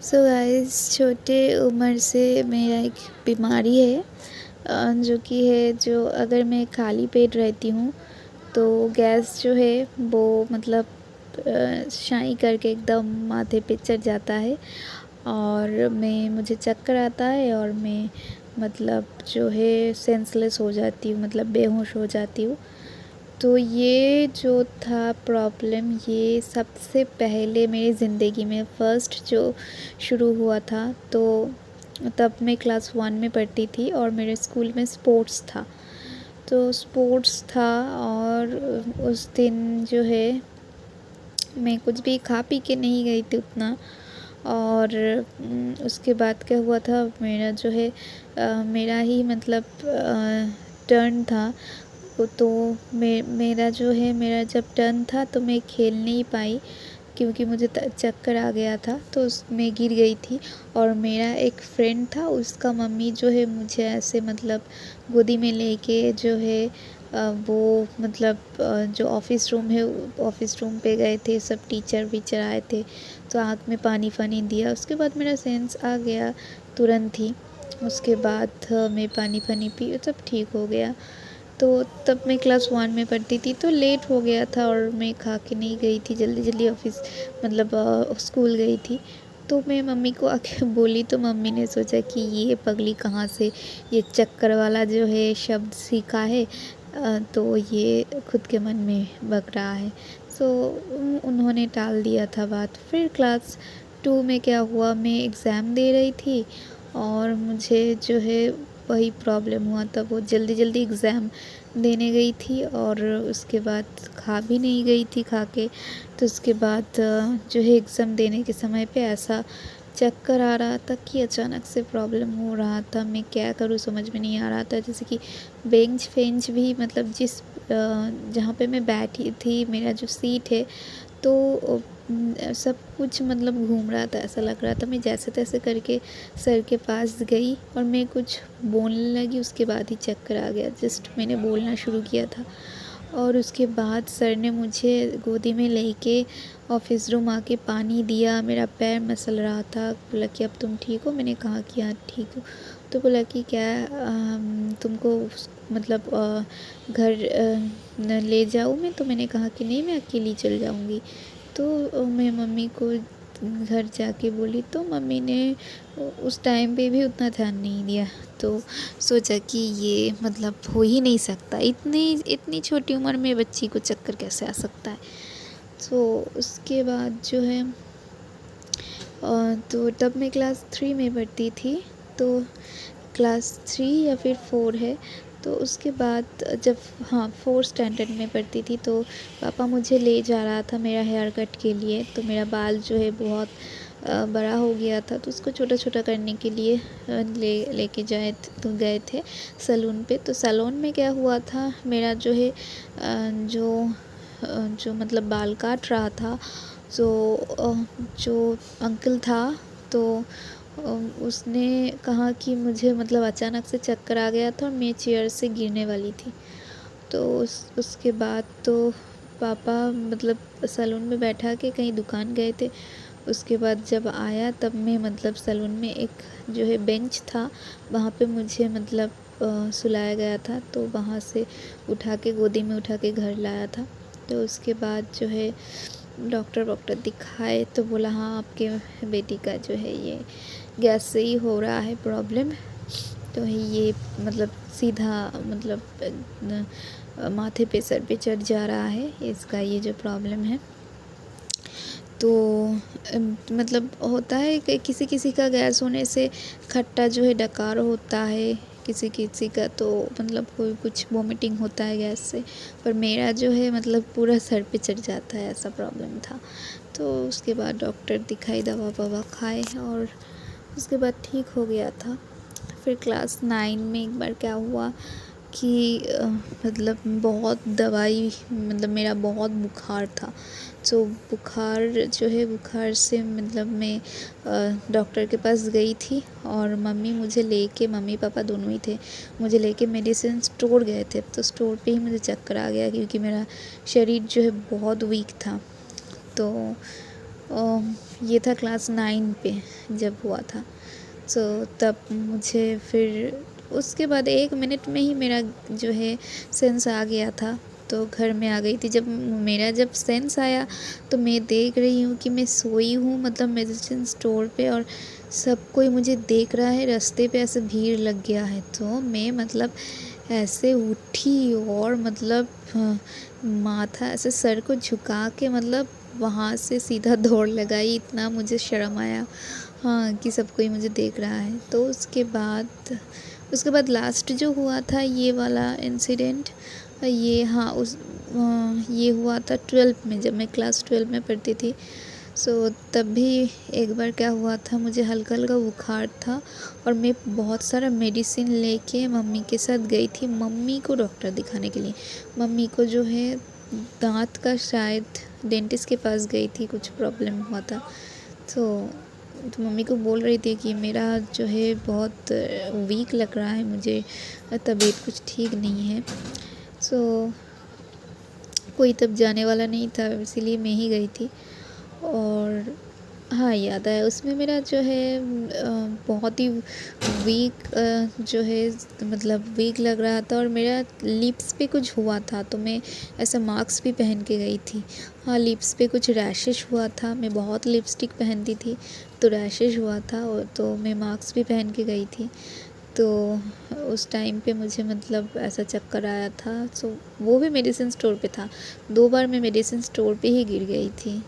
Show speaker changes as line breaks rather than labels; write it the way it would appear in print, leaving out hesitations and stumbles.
So guys, छोटे उम्र से मेरा एक बीमारी है, जो कि है जो अगर मैं खाली पेट रहती हूँ तो गैस जो है वो मतलब शाई करके एकदम माथे पे चढ़ जाता है और मुझे चक्कर आता है और मैं मतलब जो है सेंसलेस हो जाती हूँ, मतलब बेहोश हो जाती हूँ। तो ये जो था प्रॉब्लम, ये सबसे पहले मेरी ज़िंदगी में फ़र्स्ट जो शुरू हुआ था, तो तब मैं क्लास 1 में पढ़ती थी और मेरे स्कूल में स्पोर्ट्स था। तो स्पोर्ट्स था और उस दिन जो है मैं कुछ भी खा पी के नहीं गई थी उतना। और उसके बाद क्या हुआ था, मेरा जो है मेरा ही मतलब टर्न था। तो मेरा जो है मेरा जब टर्न था तो मैं खेल नहीं पाई क्योंकि मुझे चक्कर आ गया था, तो उसमें गिर गई थी। और मेरा एक फ्रेंड था, उसका मम्मी जो है मुझे ऐसे मतलब गोदी में लेके जो है वो मतलब जो ऑफ़िस रूम है, ऑफ़िस रूम पे गए थे, सब टीचर वीचर आए थे, तो आँख में पानी फ़ानी दिया। उसके बाद मेरा सेंस आ गया तुरंत ही। उसके बाद मैं पानी फ़ानी पी, सब ठीक हो गया। तो तब मैं क्लास 1 में पढ़ती थी, तो लेट हो गया था और मैं खा के नहीं गई थी, जल्दी जल्दी ऑफ़िस मतलब स्कूल गई थी। तो मैं मम्मी को आके बोली, तो मम्मी ने सोचा कि ये पगली कहाँ से ये चक्कर वाला जो है शब्द सीखा है, तो ये खुद के मन में बक रहा है। सो उन्होंने टाल दिया था बात। फिर क्लास 2 में क्या हुआ, मैं एग्ज़ाम दे रही थी और मुझे जो है वही प्रॉब्लम हुआ था। वो जल्दी जल्दी एग्ज़ाम देने गई थी और उसके बाद खा भी नहीं गई थी खा के। तो उसके बाद जो है एग्ज़ाम देने के समय पे ऐसा चक्कर आ रहा था कि अचानक से प्रॉब्लम हो रहा था। मैं क्या करूँ समझ में नहीं आ रहा था। जैसे कि बेंच फेंच भी मतलब जहाँ पे मैं बैठी थी, मेरा जो सीट है, तो सब कुछ मतलब घूम रहा था। ऐसा लग रहा था मैं जैसे तैसे करके सर के पास गई और मैं कुछ बोलने लगी, उसके बाद ही चक्कर आ गया। जस्ट मैंने बोलना शुरू किया था और उसके बाद सर ने मुझे गोदी में लेके ऑफ़िस रूम आके पानी दिया। मेरा पैर मसल रहा था। बोला कि अब तुम ठीक हो? मैंने कहा कि हाँ ठीक हूँ। तो बोला कि क्या तुमको मतलब घर ले जाऊँ मैं? तो मैंने कहा कि नहीं, मैं अकेली चल जाऊँगी। तो मैं मम्मी को घर जाके बोली, तो मम्मी ने उस टाइम पे भी उतना ध्यान नहीं दिया। तो सोचा कि ये मतलब हो ही नहीं सकता, इतनी इतनी छोटी उम्र में बच्ची को चक्कर कैसे आ सकता है। तो उसके बाद जो है तो तब मैं क्लास 3 में पढ़ती थी। तो क्लास 3 या फिर 4 है। तो उसके बाद जब, हाँ, 4 स्टैंडर्ड में पढ़ती थी, तो पापा मुझे ले जा रहा था मेरा हेयर कट के लिए। तो मेरा बाल जो है बहुत बड़ा हो गया था, तो उसको छोटा छोटा करने के लिए लेके गए थे सैलून पे। तो सैलून में क्या हुआ था, मेरा जो है जो मतलब बाल काट रहा था, जो अंकल था, तो उसने कहा कि मुझे मतलब अचानक से चक्कर आ गया था और मैं चेयर से गिरने वाली थी। तो उसके बाद तो पापा मतलब सैलून में बैठा के कहीं दुकान गए थे। उसके बाद जब आया तब मैं मतलब सैलून में एक जो है बेंच था, वहाँ पे मुझे मतलब सुलाया गया था। तो वहाँ से उठा के गोदी में उठा के घर लाया था। तो उसके बाद जो है डॉक्टर दिखाए, तो बोला हाँ आपके बेटी का जो है ये गैस से ही हो रहा है प्रॉब्लम। तो ये मतलब सीधा मतलब माथे पे सर पे चढ़ जा रहा है, इसका ये जो प्रॉब्लम है। तो मतलब होता है कि किसी किसी का गैस होने से खट्टा जो है डकार होता है, किसी किसी का तो मतलब कोई कुछ वॉमिटिंग होता है गैस से। पर मेरा जो है मतलब पूरा सर पे चढ़ जाता है, ऐसा प्रॉब्लम था। तो उसके बाद डॉक्टर दिखाई, दवा ववा खाए और उसके बाद ठीक हो गया था। फिर क्लास 9 में एक बार क्या हुआ कि मतलब बहुत दवाई, मतलब मेरा बहुत बुखार था। तो बुखार जो है, बुखार से मतलब मैं डॉक्टर के पास गई थी और मम्मी पापा दोनों ही थे, मुझे लेके मेडिसिन स्टोर गए थे। तो स्टोर पे ही मुझे चक्कर आ गया क्योंकि मेरा शरीर जो है बहुत वीक था। तो ये था क्लास 9 पे जब हुआ था। सो तब मुझे फिर उसके बाद 1 मिनट में ही मेरा जो है सेंस आ गया था, तो घर में आ गई थी। जब सेंस आया तो मैं देख रही हूँ कि मैं सोई हूँ मतलब मेडिसिन स्टोर पे, और सब कोई मुझे देख रहा है। रास्ते पे ऐसे भीड़ लग गया है, तो मैं मतलब ऐसे उठी और मतलब माथा ऐसे सर को झुका के मतलब वहाँ से सीधा दौड़ लगाई। इतना मुझे शर्म आया हाँ कि सब कोई मुझे देख रहा है। तो उसके बाद लास्ट जो हुआ था ये वाला इंसिडेंट, ये हाँ ये हुआ था 12th में, जब मैं क्लास 12 में पढ़ती थी। सो तब भी एक बार क्या हुआ था, मुझे हल्का हल्का बुखार था और मैं बहुत सारा मेडिसिन लेके मम्मी के साथ गई थी, मम्मी को डॉक्टर दिखाने के लिए। मम्मी को जो है दांत का शायद डेंटिस्ट के पास गई थी, कुछ प्रॉब्लम हुआ था। तो मम्मी को बोल रही थी कि मेरा जो है बहुत वीक लग रहा है, मुझे तबीयत कुछ ठीक नहीं है। सो कोई तब जाने वाला नहीं था, इसीलिए मैं ही गई थी। और हाँ याद आया, उसमें मेरा जो है बहुत ही वीक जो है मतलब वीक लग रहा था, और मेरा लिप्स पे कुछ हुआ था, तो मैं ऐसा मास्क भी पहन के गई थी। हाँ लिप्स पे कुछ रैशेस हुआ था, मैं बहुत लिपस्टिक पहनती थी तो रैशेस हुआ था, और तो मैं मास्क भी पहन के गई थी। तो उस टाइम पे मुझे मतलब ऐसा चक्कर आया था। सो वो भी मेडिसिन स्टोर पे था, 2 बार मैं मेडिसिन स्टोर पे ही गिर गई थी।